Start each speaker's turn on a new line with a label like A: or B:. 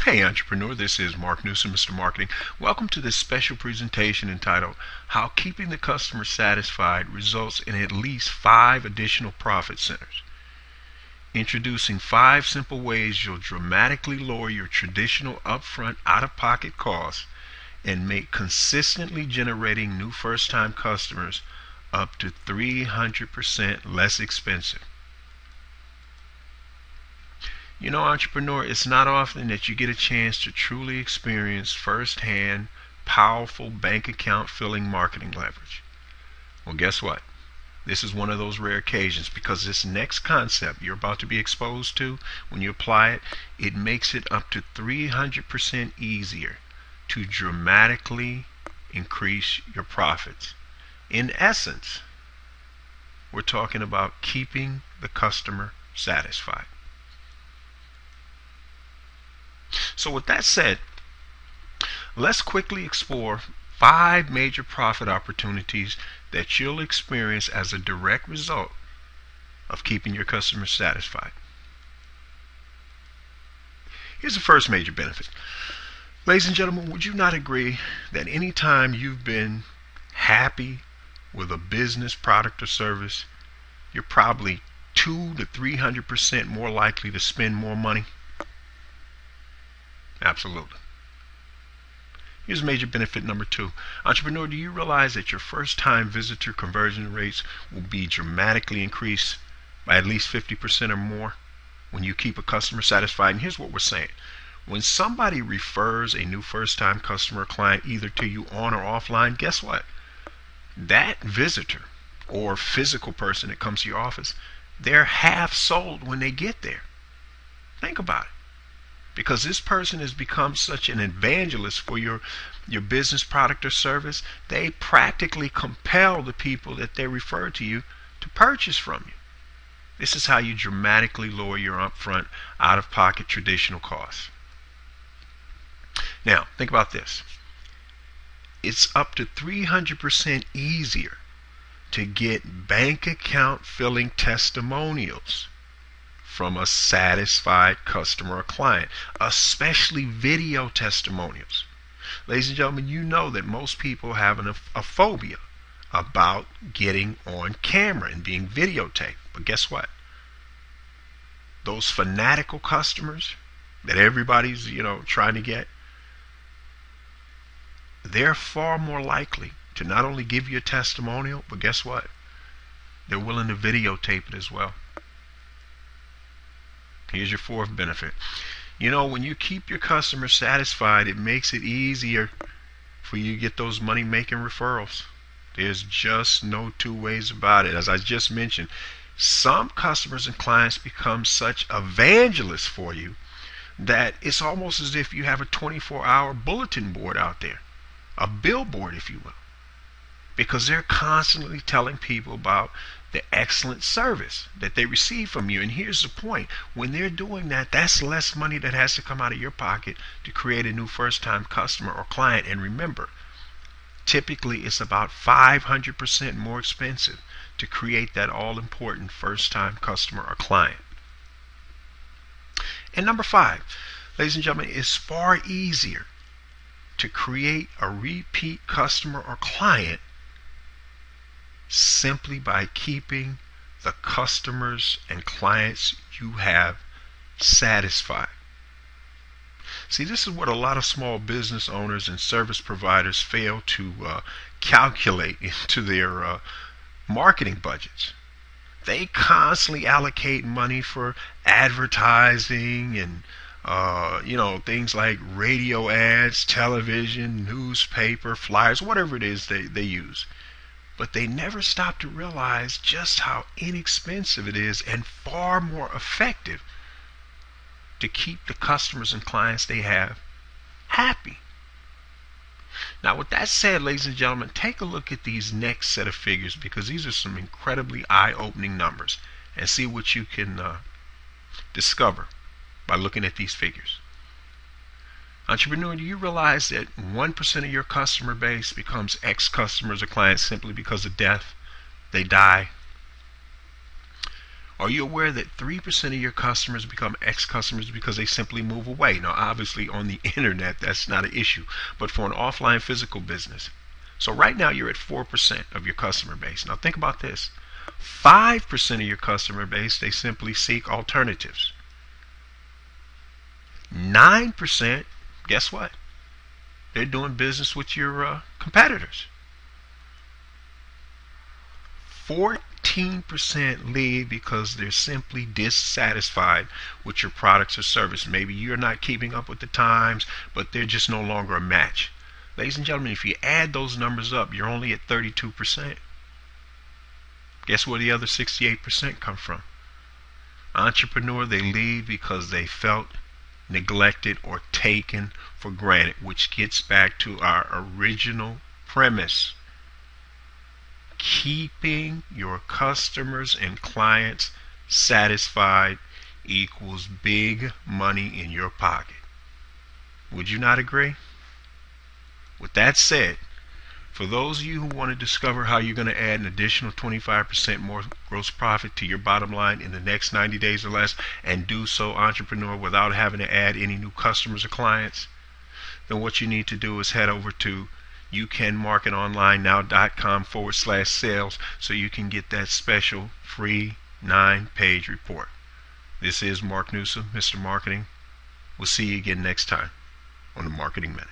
A: Hey entrepreneur, this is Mark Newsom, Mr. Marketing. Welcome to this special presentation entitled How Keeping the Customer Satisfied Results in at least 5 Additional Profit Centers. Introducing 5 simple ways you'll dramatically lower your traditional upfront out-of-pocket costs and make consistently generating new first-time customers up to 300% less expensive. You know, entrepreneur, it's not often that you get a chance to truly experience firsthand powerful bank account filling marketing leverage. Well, guess what? This is one of those rare occasions, because this next concept you're about to be exposed to, when you apply it, it makes it up to 300% easier to dramatically increase your profits. In essence, we're talking about keeping the customer satisfied. So with that said, let's quickly explore 5 major profit opportunities that you'll experience as a direct result of keeping your customers satisfied. Here's the first major benefit. Ladies and gentlemen, would you not agree that anytime you've been happy with a business, product, or service, you're probably 200 to 300% more likely to spend more money? Absolutely. Here's major benefit number 2. Entrepreneur, do you realize that your first-time visitor conversion rates will be dramatically increased by at least 50% or more when you keep a customer satisfied? And here's what we're saying. When somebody refers a new first-time customer or client either to you on or offline, guess what? That visitor or physical person that comes to your office, they're half sold when they get there. Think about it. Because this person has become such an evangelist for your business, product, or service, they practically compel the people that they refer to you to purchase from you. This is how you dramatically lower your upfront, out-of-pocket traditional costs. Now, think about this. It's up to 300% easier to get bank account filling testimonials from a satisfied customer or client, especially video testimonials. Ladies and gentlemen, you know that most people have a phobia about getting on camera and being videotaped. But guess what? Those fanatical customers that everybody's, trying to get, they're far more likely to not only give you a testimonial, but guess what? They're willing to videotape it as well. Here's your 4th benefit. When you keep your customers satisfied, it makes it easier for you to get those money-making referrals. There's just no 2 ways about it. As I just mentioned, some customers and clients become such evangelists for you that it's almost as if you have a 24-hour bulletin board out there, a billboard, if you will, because they're constantly telling people about the excellent service that they receive from you. And here's the point. When they're doing that, that's less money that has to come out of your pocket to create a new first-time customer or client. And remember, typically it's about 500% more expensive to create that all-important first-time customer or client. And number 5, ladies and gentlemen, it's far easier to create a repeat customer or client simply by keeping the customers and clients you have satisfied. See, this is what a lot of small business owners and service providers fail to calculate into their marketing budgets. They constantly allocate money for advertising and things like radio ads, television, newspaper, flyers, whatever it is they use. But they never stop to realize just how inexpensive it is and far more effective to keep the customers and clients they have happy. Now, with that said, ladies and gentlemen, take a look at these next set of figures, because these are some incredibly eye-opening numbers, and see what you can discover by looking at these figures. Entrepreneur, do you realize that 1% of your customer base becomes ex-customers or clients simply because of death? They die. Are you aware that 3% of your customers become ex-customers because they simply move away? Now, obviously, on the internet, that's not an issue, but for an offline physical business. So right now, you're at 4% of your customer base. Now, think about this. 5% of your customer base, they simply seek alternatives. 9%, guess what? They're doing business with your competitors. 14% leave because they're simply dissatisfied with your products or service. Maybe you're not keeping up with the times, but they're just no longer a match. Ladies and gentlemen, if you add those numbers up, you're only at 32%. Guess where the other 68% come from? Entrepreneur, they leave because they felt neglected or taken for granted, which gets back to our original premise. Keeping your customers and clients satisfied equals big money in your pocket. Would you not agree? With that said, for those of you who want to discover how you're going to add an additional 25% more gross profit to your bottom line in the next 90 days or less, and do so, entrepreneur, without having to add any new customers or clients, then what you need to do is head over to youcanmarketonlinenow.com/sales so you can get that special free 9-page report. This is Mark Newsom, Mr. Marketing. We'll see you again next time on the Marketing Minute.